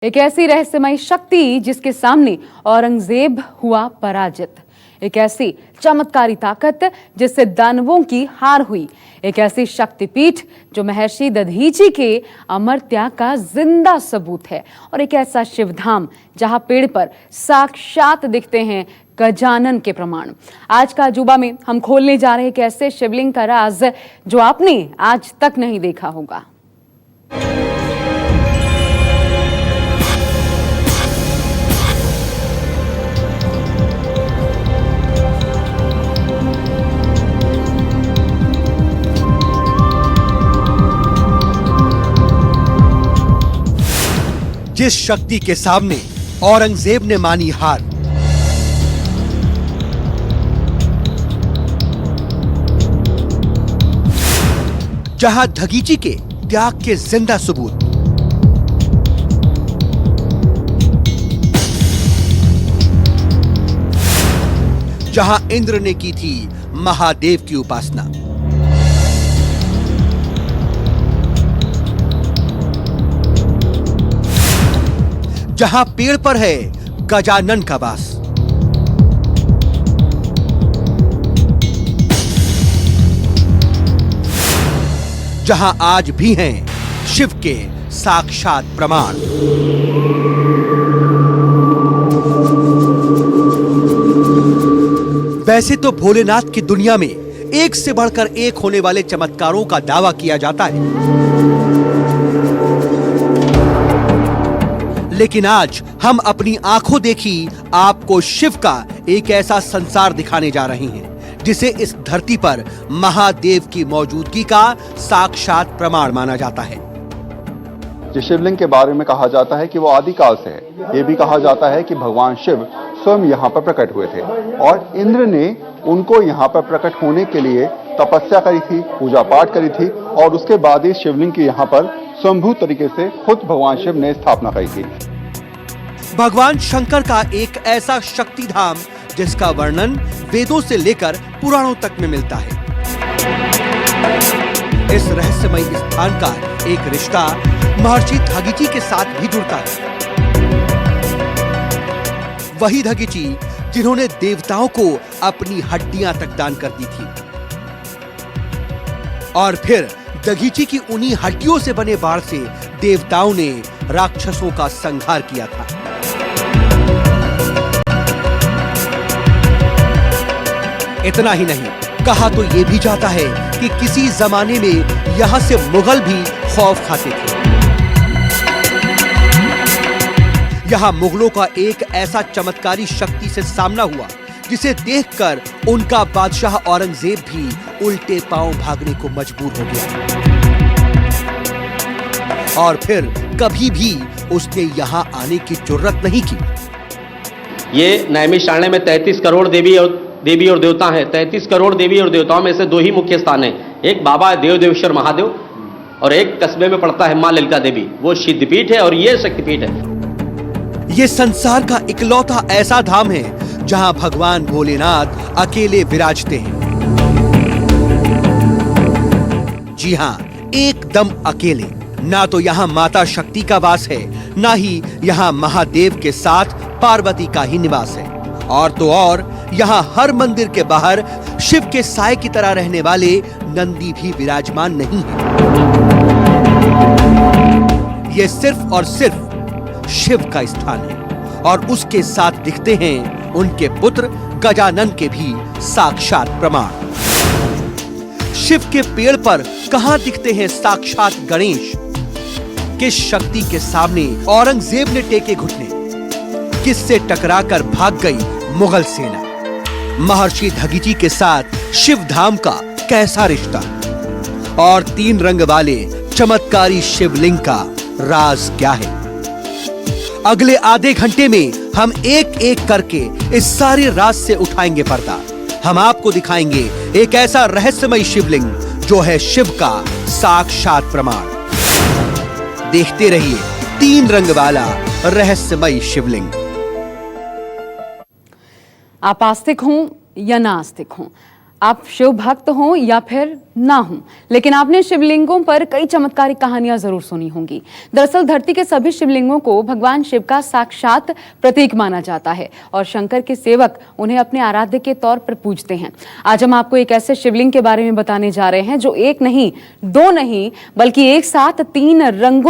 एक ऐसी रहस्यमयी शक्ति जिसके सामने औरंगजेब हुआ पराजित। एक ऐसी चमत्कारी ताकत जिससे दानवों की हार हुई। एक ऐसी शक्तिपीठ जो महर्षि दधीची के अमर त्याग का जिंदा सबूत है। और एक ऐसा शिवधाम जहां पेड़ पर साक्षात दिखते हैं गजानन के प्रमाण। आज का अजूबा में हम खोलने जा रहे हैं एक ऐसे शिवलिंग का राज जो आपने आज तक नहीं देखा होगा। जिस शक्ति के सामने औरंगजेब ने मानी हार, जहां दधीची के त्याग के जिंदा सबूत, जहां इंद्र ने की थी महादेव की उपासना, जहां पेड़ पर है गजानन का वास, जहां आज भी हैं शिव के साक्षात प्रमाण। वैसे तो भोलेनाथ की दुनिया में एक से बढ़कर एक होने वाले चमत्कारों का दावा किया जाता है, लेकिन आज हम अपनी आंखों देखी आपको शिव का एक ऐसा संसार दिखाने जा रहे हैं जिसे इस धरती पर महादेव की मौजूदगी का साक्षात प्रमाण माना जाता है। जिस शिवलिंग के बारे में कहा जाता है कि वो आदिकाल से है, ये भी कहा जाता है कि भगवान शिव स्वयं यहाँ पर प्रकट हुए थे और इंद्र ने उनको यहाँ पर प्रकट होने के लिए तपस्या करी थी, पूजा पाठ करी थी और उसके बाद ही शिवलिंग की यहाँ पर स्वयंभू तरीके से खुद भगवान शिव ने स्थापना करी थी। भगवान शंकर का एक ऐसा शक्ति धाम जिसका वर्णन वेदों से लेकर पुराणों तक में मिलता है। इस रहस्यमयी स्थान का एक रिश्ता महर्षि दधीची के साथ भी जुड़ता है। वही दधीची जिन्होंने देवताओं को अपनी हड्डियां तक दान कर दी थी और फिर दधीची की उन्हीं हड्डियों से बने बाण से देवताओं ने राक्षसों का संहार किया था। इतना ही नहीं, कहा तो यह भी जाता है कि किसी जमाने में यहां से मुगल भी खौफ खाते थे। यहां मुगलों का एक ऐसा चमत्कारी शक्ति से सामना हुआ जिसे देखकर उनका बादशाह औरंगजेब भी उल्टे पांव भागने को मजबूर हो गया और फिर कभी भी उसने यहां आने की जुर्रत नहीं की। ये नैमिषारण्य में 33 करोड़ देवी और देवता हैं। 33 करोड़ देवी और देवताओं में से दो ही मुख्य स्थान हैं। एक बाबा देवदेवेश्वर महादेव और एक कस्बे में पड़ता है मां ललिता देवी, वो सिद्धपीठ है और ये शक्तिपीठ है। ये संसार का इकलौता ऐसा धाम है जहां भगवान भोलेनाथ अकेले विराजते हैं। जी हां, एकदम अकेले। ना तो यहां माता शक्ति का वास है, ना ही यहां महादेव के साथ पार्वती का ही निवास है। और तो और यहां हर मंदिर के बाहर शिव के साए की तरह रहने वाले नंदी भी विराजमान नहीं है। यह सिर्फ और सिर्फ शिव का स्थान है और उसके साथ दिखते हैं उनके पुत्र गजानन के भी साक्षात प्रमाण। शिव के पेड़ पर कहां दिखते हैं साक्षात गणेश? किस शक्ति के सामने औरंगजेब ने टेके घुटने? किससे टकराकर भाग गई मुगल सेना? महर्षि दधीची के साथ शिव धाम का कैसा रिश्ता? और 3 रंग वाले चमत्कारी शिवलिंग का राज क्या है? अगले आधे घंटे में हम एक एक करके इस सारे राज से उठाएंगे पर्दा। हम आपको दिखाएंगे एक ऐसा रहस्यमयी शिवलिंग जो है शिव का साक्षात प्रमाण। देखते रहिए 3 रंग वाला रहस्यमयी शिवलिंग। आप आस्तिक हों या ना आस्तिक हों, आप शिव भक्त हों या फिर ना हों, लेकिन आपने शिवलिंगों पर कई चमत्कारिक कहानियां जरूर सुनी होंगी। दरअसल धरती के सभी शिवलिंगों को भगवान शिव का साक्षात प्रतीक माना जाता है और शंकर के सेवक उन्हें अपने आराध्य के तौर पर पूजते हैं। आज हम आपको एक ऐसे शिवलिंग के बारे में बताने जा रहे हैं जो एक नहीं, दो नहीं, बल्कि एक साथ 3 रंगों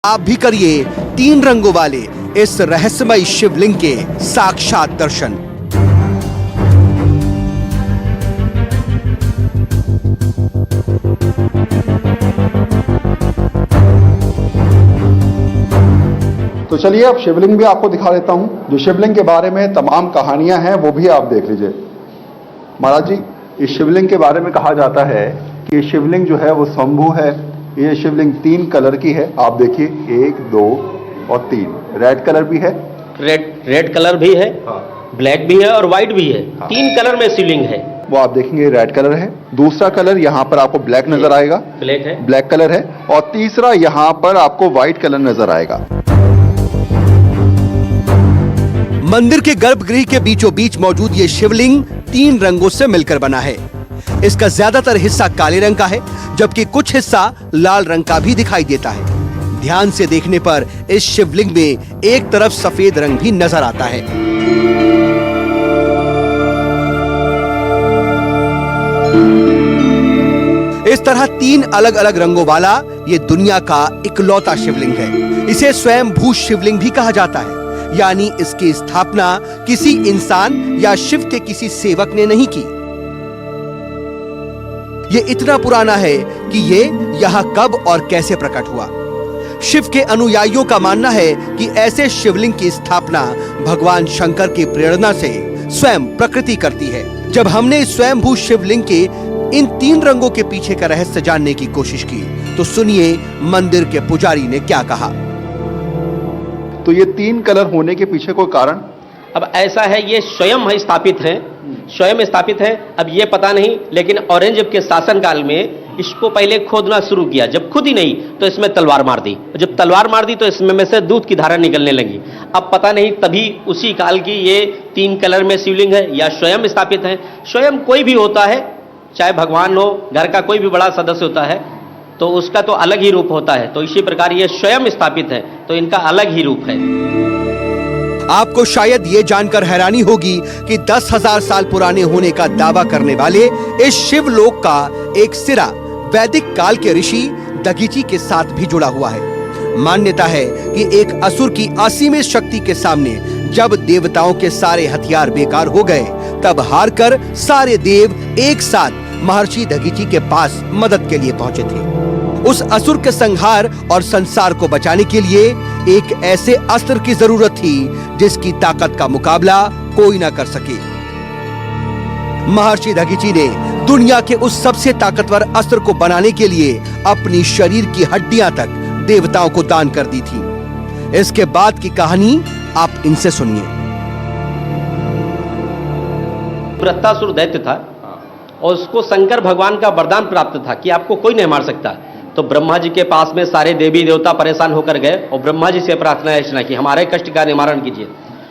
आप भी करिए 3 रंगों वाले इस रहस्यमय शिवलिंग के साक्षात दर्शन। तो चलिए अब शिवलिंग भी आपको दिखा देता हूं। जो शिवलिंग के बारे में तमाम कहानियां हैं वो भी आप देख लीजिए। महाराज जी, इस शिवलिंग के बारे में कहा जाता है कि ये शिवलिंग जो है वो स्वयंभू है। ये शिवलिंग 3 कलर की है। आप देखिए 1, 2 और 3। रेड कलर भी है, रेड कलर भी है, ब्लैक भी है और व्हाइट भी है। 3 कलर में शिवलिंग है। वो आप देखेंगे रेड कलर है। दूसरा कलर यहाँ पर आपको ब्लैक नजर आएगा, ब्लैक कलर है। और तीसरा यहाँ पर आपको व्हाइट कलर नजर आएगा। मंदिर के गर्भगृह के बीचों बीच मौजूद ये शिवलिंग 3 रंगों से मिलकर बना है। इसका ज्यादातर हिस्सा काले रंग का है, जबकि कुछ हिस्सा लाल रंग का भी दिखाई देता है। ध्यान से देखने पर इस शिवलिंग में एक तरफ सफेद रंग भी नजर आता है। इस तरह 3 अलग अलग रंगों वाला ये दुनिया का इकलौता शिवलिंग है। इसे स्वयंभू शिवलिंग भी कहा जाता है, यानी इसकी स्थापना किसी इंसान या शिव के किसी सेवक ने नहीं की। ये इतना पुराना है कि ये यहाँ कब और कैसे प्रकट हुआ। शिव के अनुयायियों का मानना है कि ऐसे शिवलिंग की स्थापना भगवान शंकर की प्रेरणा से स्वयं प्रकृति करती है। जब हमने इस स्वयंभू शिवलिंग के इन 3 रंगों के पीछे का रहस्य जानने की कोशिश की, तो सुनिए मंदिर के पुजारी ने क्या कहा। तो ये 3 कलर होने के पीछे कोई कारण? अब ऐसा है, ये स्वयं स्थापित है, स्वयं स्थापित है। अब ये पता नहीं, लेकिन औरंगजेब के शासनकाल में इसको पहले खोदना शुरू किया। जब खुद ही नहीं तो इसमें तलवार मार दी। जब तलवार मार दी तो इसमें में से दूध की धारा निकलने लगी। अब पता नहीं तभी उसी काल की ये 3 कलर में शिवलिंग है या स्वयं स्थापित है। स्वयं कोई भी होता है, चाहे भगवान हो, घर का कोई भी बड़ा सदस्य होता है, तो उसका तो अलग ही रूप होता है। तो इसी प्रकार ये स्वयं स्थापित है, तो इनका अलग ही रूप है। आपको शायद ये जानकर हैरानी होगी कि 10,000 साल पुराने होने का दावा करने वाले इस शिवलोक का एक सिरा वैदिक काल के ऋषि दधीचि के साथ भी जुड़ा हुआ है। मान्यता है कि एक असुर की असीमित शक्ति के सामने जब देवताओं के सारे हथियार बेकार हो गए, तब हारकर सारे देव एक साथ महर्षि दधीचि के पास मदद के लिए पहुंचे थे। उस असुर के संहार और संसार को बचाने के लिए एक ऐसे अस्त्र की जरूरत थी जिसकी ताकत का मुकाबला कोई ना कर सके। महर्षि दधीचि ने दुनिया के उस सबसे ताकतवर अस्त्र को बनाने के लिए अपनी शरीर की हड्डियां तक देवताओं को दान कर दी थी। इसके बाद की कहानी आप इनसे सुनिए। वृत्तासुर दैत्य था और उसको शंकर भगवान का वरदान प्राप्त था कि आपको कोई नहीं मार सकता। तो ब्रह्मा जी के पास में सारे देवी देवता परेशान होकर गए और ब्रह्मा जी से प्रार्थना अर्चना की, हमारे कष्ट का निवारण कीजिए।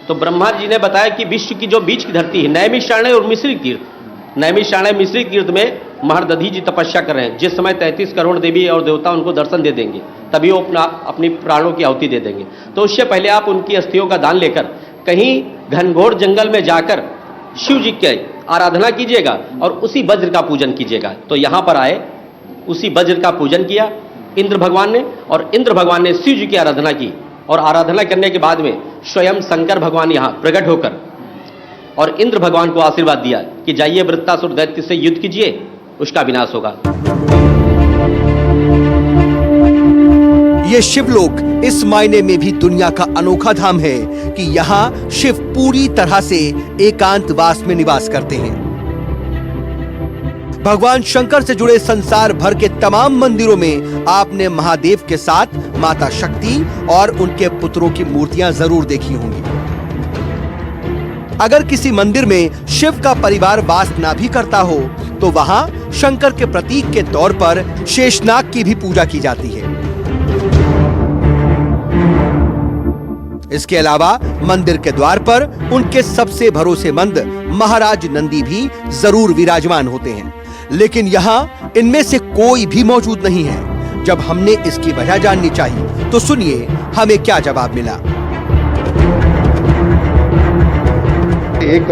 तो ब्रह्मा जी ने बताया कि विश्व की जो बीच की धरती है, नैमिषारण्य और मिश्रित तीर्थ, नैमिषारण्य मिश्रित तीर्थ में महर्दधी जी तपस्या कर रहे हैं। जिस समय 33 करोड़ देवी और देवता उनको दर्शन दे देंगे तभी वो अपनी प्राणों की आहुति दे देंगे। तो उससे पहले आप उनकी अस्थियों का दान लेकर कहीं घनघोर जंगल में जाकर शिव जी की आराधना कीजिएगा और उसी वज्र का पूजन कीजिएगा। तो यहां पर आए, उसी वज्र का पूजन किया इंद्र भगवान ने, और इंद्र भगवान ने शिव जी की आराधना की। और आराधना करने के बाद में स्वयं शंकर भगवान यहां प्रकट होकर और इंद्र भगवान को आशीर्वाद दिया कि जाइए वृत्तासुर दैत्य से युद्ध कीजिए, उसका विनाश होगा। ये शिवलोक इस मायने में भी दुनिया का अनोखा धाम है कि यहाँ शिव पूरी तरह से एकांतवास में निवास करते हैं। भगवान शंकर से जुड़े संसार भर के तमाम मंदिरों में आपने महादेव के साथ माता शक्ति और उनके पुत्रों की मूर्तियां जरूर देखी होंगी। अगर किसी मंदिर में शिव का परिवार वास ना भी करता हो तो वहां शंकर के प्रतीक के तौर पर शेषनाग की भी पूजा की जाती है। इसके अलावा मंदिर के द्वार पर उनके सबसे भरोसेमंद महाराज नंदी भी जरूर विराजमान होते हैं, लेकिन यहाँ इनमें से कोई भी मौजूद नहीं है। जब हमने इसकी वजह जाननी चाहिए तो सुनिए हमें क्या जवाब मिला। एक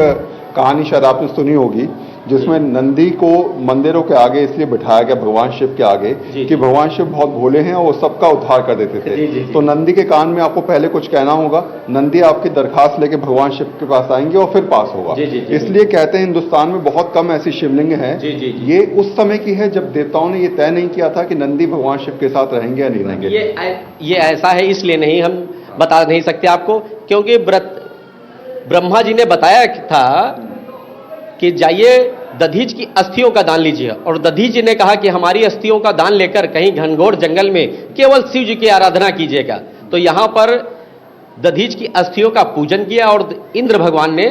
कहानी शायद आपने सुनी होगी जिसमें नंदी को मंदिरों के आगे इसलिए बिठाया गया, भगवान शिव के आगे, कि भगवान शिव बहुत भोले हैं और वो सबका उद्धार कर देते थे। तो नंदी के कान में आपको पहले कुछ कहना होगा, नंदी आपकी दरखास्त लेके भगवान शिव के पास आएंगे और फिर पास होगा। इसलिए कहते हैं हिंदुस्तान में बहुत कम ऐसी शिवलिंग है। ये उस समय की है जब देवताओं ने ये तय नहीं किया था कि नंदी भगवान शिव के साथ रहेंगे या नहीं रहेंगे। ये ऐसा है इसलिए नहीं हम बता नहीं सकते आपको, क्योंकि ब्रह्मा जी ने बताया था कि जाइए दधीच की अस्थियों का दान लीजिए, और दधीच जी ने कहा कि हमारी अस्थियों का दान लेकर कहीं घनघोर जंगल में केवल शिव जी की आराधना कीजिएगा। तो यहां पर दधीच की अस्थियों का पूजन किया और इंद्र भगवान ने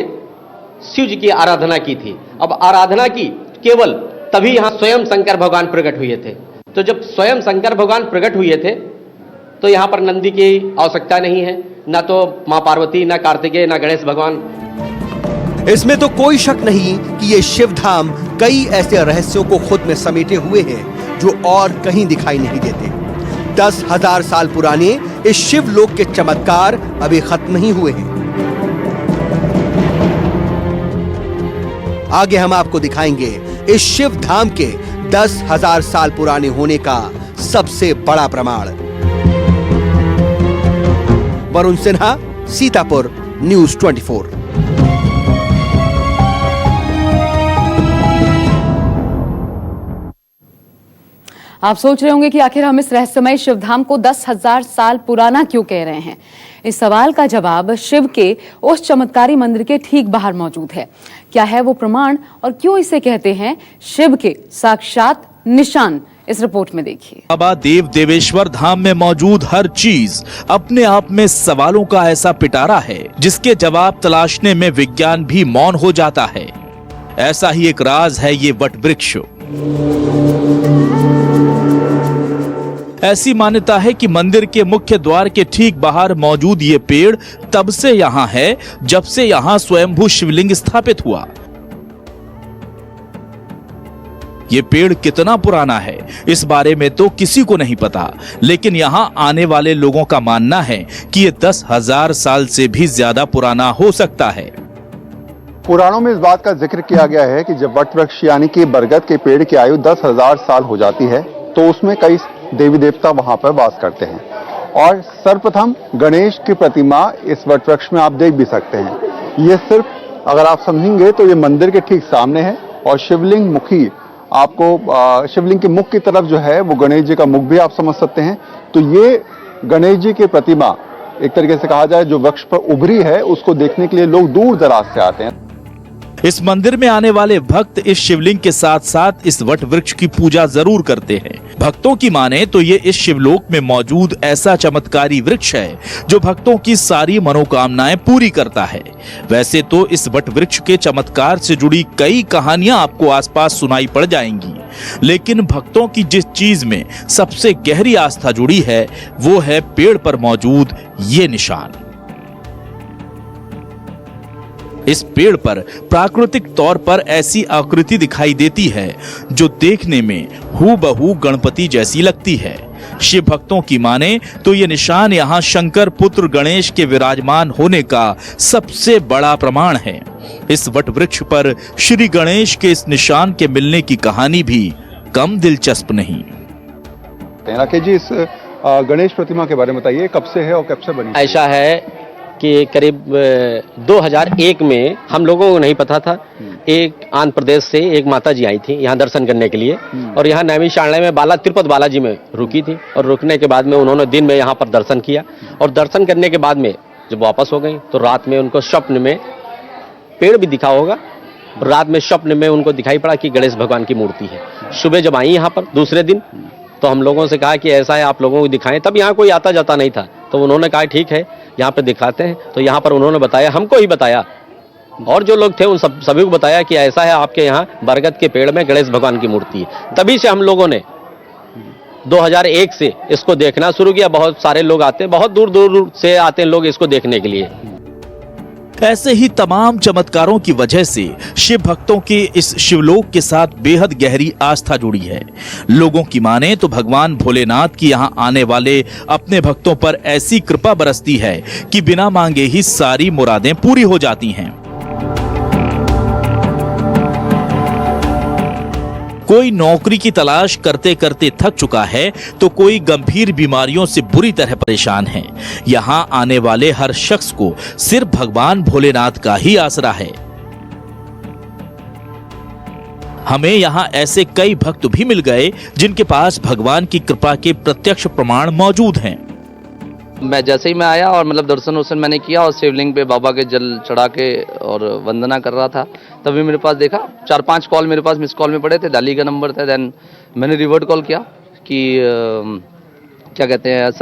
शिव जी की आराधना की थी। अब आराधना की केवल तभी यहां स्वयं शंकर भगवान प्रकट हुए थे। तो जब स्वयं शंकर भगवान प्रकट हुए थे तो यहां पर नंदी की आवश्यकता नहीं है, ना तो मां पार्वती, ना कार्तिकेय, ना गणेश भगवान। इसमें तो कोई शक नहीं कि ये शिव धाम कई ऐसे रहस्यों को खुद में समेटे हुए हैं जो और कहीं दिखाई नहीं देते। 10,000 साल पुराने इस शिव लोक के चमत्कार अभी खत्म नहीं हुए हैं। आगे हम आपको दिखाएंगे इस शिव धाम के 10,000 साल पुराने होने का सबसे बड़ा प्रमाण। वरुण सिन्हा, सीतापुर, न्यूज़ 24। आप सोच रहे होंगे कि आखिर हम इस रहस्यमय शिवधाम को 10,000 साल पुराना क्यों कह रहे हैं। इस सवाल का जवाब शिव के उस चमत्कारी मंदिर के ठीक बाहर मौजूद है। क्या है वो प्रमाण और क्यों इसे कहते हैं शिव के साक्षात निशान, इस रिपोर्ट में देखिए। बाबा देव देवेश्वर धाम में मौजूद हर चीज अपने आप में सवालों का ऐसा पिटारा है जिसके जवाब तलाशने में विज्ञान भी मौन हो जाता है। ऐसा ही एक राज है ये वटवृक्ष। ऐसी मान्यता है कि मंदिर के मुख्य द्वार के ठीक बाहर मौजूद ये पेड़ तब से यहाँ है जब से यहाँ स्वयंभू शिवलिंग स्थापित हुआ। ये पेड़ कितना पुराना है इस बारे में तो किसी को नहीं पता, लेकिन यहाँ आने वाले लोगों का मानना है कि ये 10,000 साल से भी ज्यादा पुराना हो सकता है। पुराणों में इस बात का जिक्र किया गया है कि जब वटवृक्ष यानी कि बरगद के पेड़ की आयु 10,000 साल हो जाती है तो उसमें कई देवी देवता वहां पर वास करते हैं। और सर्वप्रथम गणेश की प्रतिमा इस वटवृक्ष में आप देख भी सकते हैं। ये सिर्फ अगर आप समझेंगे तो ये मंदिर के ठीक सामने है और शिवलिंग मुखी, आपको शिवलिंग के मुख की तरफ जो है वो गणेश जी का मुख भी आप समझ सकते हैं। तो ये गणेश जी की प्रतिमा एक तरीके से कहा जाए जो वृक्ष पर उभरी है, उसको देखने के लिए लोग दूर दराज से आते हैं। इस मंदिर में आने वाले भक्त इस शिवलिंग के साथ साथ इस वट वृक्ष की पूजा जरूर करते हैं। भक्तों की माने तो ये इस शिवलोक में मौजूद ऐसा चमत्कारी वृक्ष है जो भक्तों की सारी मनोकामनाएं पूरी करता है। वैसे तो इस वट वृक्ष के चमत्कार से जुड़ी कई कहानियां आपको आसपास सुनाई पड़ जाएंगी, लेकिन भक्तों की जिस चीज में सबसे गहरी आस्था जुड़ी है वो है पेड़ पर मौजूद ये निशान। इस पेड़ पर प्राकृतिक तौर पर ऐसी आकृति दिखाई देती है जो देखने में हूबहू गणपति जैसी लगती है। शिव भक्तों की माने तो ये निशान यहाँ शंकर पुत्र गणेश के विराजमान होने का सबसे बड़ा प्रमाण है। इस वट वृक्ष पर श्री गणेश के इस निशान के मिलने की कहानी भी कम दिलचस्प नहीं। राकेश जी, इस गणेश प्रतिमा के बारे में बताइए, कब से है और कब से बनी? ऐसा है कि करीब 2001 में हम लोगों को नहीं पता था, एक आंध्र प्रदेश से एक माता जी आई थी यहाँ दर्शन करने के लिए और यहाँ नैमिषारण्य में तिरुपति बालाजी में रुकी थी और रुकने के बाद में उन्होंने दिन में यहाँ पर दर्शन किया और दर्शन करने के बाद में जब वापस हो गई तो रात में उनको स्वप्न में पेड़ भी दिखा होगा। रात में स्वप्न में उनको दिखाई पड़ा कि गणेश भगवान की मूर्ति है। सुबह जब आई यहाँ पर दूसरे दिन तो हम लोगों से कहा कि ऐसा है, आप लोगों को दिखाएं। तब यहाँ कोई आता जाता नहीं था तो उन्होंने कहा ठीक है यहाँ पे दिखाते हैं। तो यहाँ पर उन्होंने बताया, हमको ही बताया और जो लोग थे उन सभी को बताया कि ऐसा है, आपके यहाँ बरगद के पेड़ में गणेश भगवान की मूर्ति है। तभी से हम लोगों ने 2001 से इसको देखना शुरू किया। बहुत सारे लोग आते हैं, बहुत दूर दूर से आते हैं लोग इसको देखने के लिए। ऐसे ही तमाम चमत्कारों की वजह से शिव भक्तों के इस शिवलोक के साथ बेहद गहरी आस्था जुड़ी है। लोगों की माने तो भगवान भोलेनाथ की यहाँ आने वाले अपने भक्तों पर ऐसी कृपा बरसती है कि बिना मांगे ही सारी मुरादें पूरी हो जाती हैं। कोई नौकरी की तलाश करते करते थक चुका है तो कोई गंभीर बीमारियों से बुरी तरह परेशान है। यहाँ आने वाले हर शख्स को सिर्फ भगवान भोलेनाथ का ही आसरा है। हमें यहाँ ऐसे कई भक्त भी मिल गए जिनके पास भगवान की कृपा के प्रत्यक्ष प्रमाण मौजूद हैं। मैं जैसे ही मैं आया और मतलब दर्शन वर्शन मैंने किया और शिवलिंग पे बाबा के जल चढ़ा के और वंदना कर रहा था, तभी मेरे पास देखा 4-5 कॉल मेरे पास मिस कॉल में पड़े थे। दिल्ली का नंबर था। देन मैंने रिवर्ट कॉल किया कि क्या कहते हैं सर